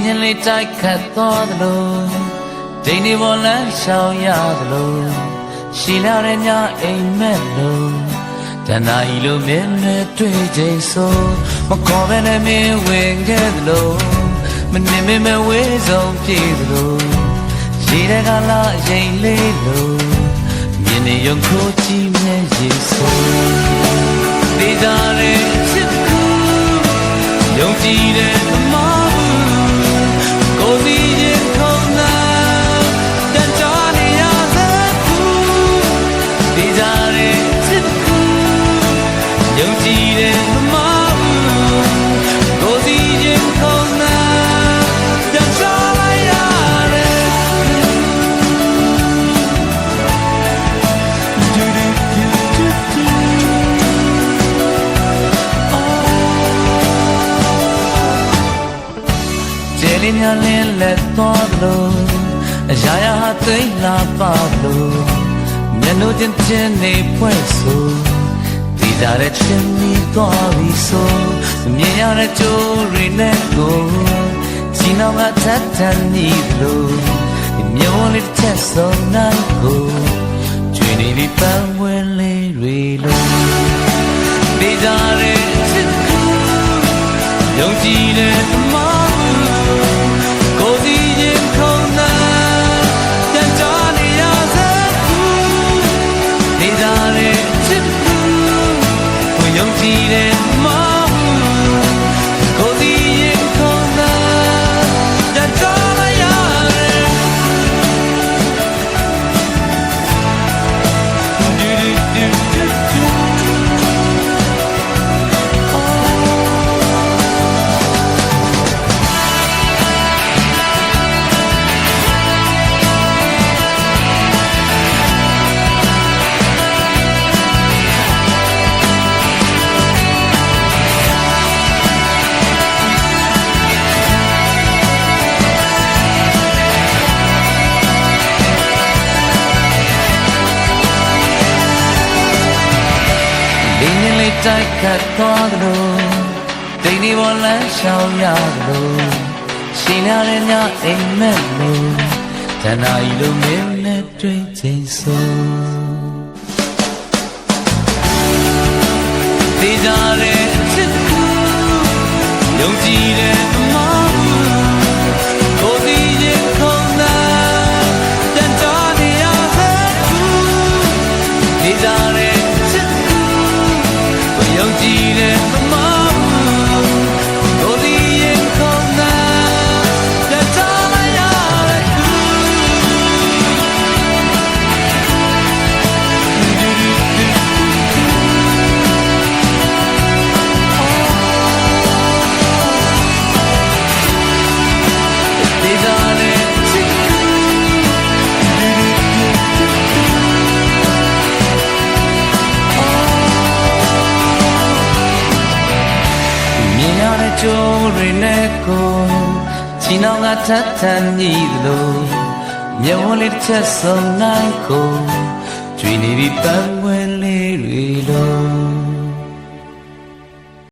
ညလေးတိုက်ခတ်သွားသလိုဒိန်ဒီပေါ်လမ်းရှောင်ရသလိုရှိလာတဲ့ညအိမ်မက်လို့တဏှာကြီးလိုမြင်နဲ့တွေ့ချိန်ဆိုမခေါ်ပဲနဲ့မင်းဝင်ခဲ့သလိုမနေမဝေးဆုံးပြေသလိုရေတဲ့ကလာအချိန်လေးလို့မြင်နေရုံကိုကြည့်မြဲရေဆိုဒီကြတဲ့ချစ်ကူယုံကြည်တဲ့မကိုစီရင်ခုံနာတန်ကြနေရတဲ့ကူဒီကြတဲ့ချစ်ကူယုံကြည်တဲ့မကိုစီရင်ခုံနာတန်ကြလိုက်ရတဲ့ကျေလင်းများလင်းလက်သွားလို့အရာရာဟာသိလာပါလို့မျက်နှာချင်းနေဖွဲ့ဆိုဒီကြတဲ့ချင်းမီသွားပြီဆိုမြင်ရတဲ့ကြိုးတွေနဲ့ကိုစီနောင်ကထပ်ထန်နေလို့မျိုးလေးတစ်စုံနိုင်ကိုကျွေးနေပြီပန်းဝင်လေးတွေလို့ဒီကြတဲ့ချစ်ကူယုံကြည်တဲ့ကိုစီရင်ခုံနာတန်ကြနေရတဲ့ကူနေကြတဲ့ချစ်ကူကိုယုံကြည်တဲ့ကိုစီရင်ခုံနာတန်ကြလိုက်ရတိုက်ခတ်သွားသလိုဒိန်ဒီပေါ်လမ်းရှောင်ရသလိုရှိလာတဲ့ညအိမ်မက်လို့တဏှာကြီးလိုမြင်နဲ့တွေ့ချိန်ဆိုဒီကြတဲ့ချစ်ကူယုံကြည်တဲ့ကိုစီရင်ခုံနာတန်ကြနေရတဲ့ကူဒီကြတဲ့ယုံကြည်တဲ့မကိုစီရင်ခုံနာတန်ကြလိုက်ရတဲ့ကူဒီကြတဲ့ချစ်ကူကြိုးတွေနဲ့ကိုချီနောင်ကထပ်ထန်ညီသလိုမျက်ဝန်းလေးတစ်ချက်စုံနိုင်ကိုကျွေးနေပြီပန်းဝင်လေးတွေလို့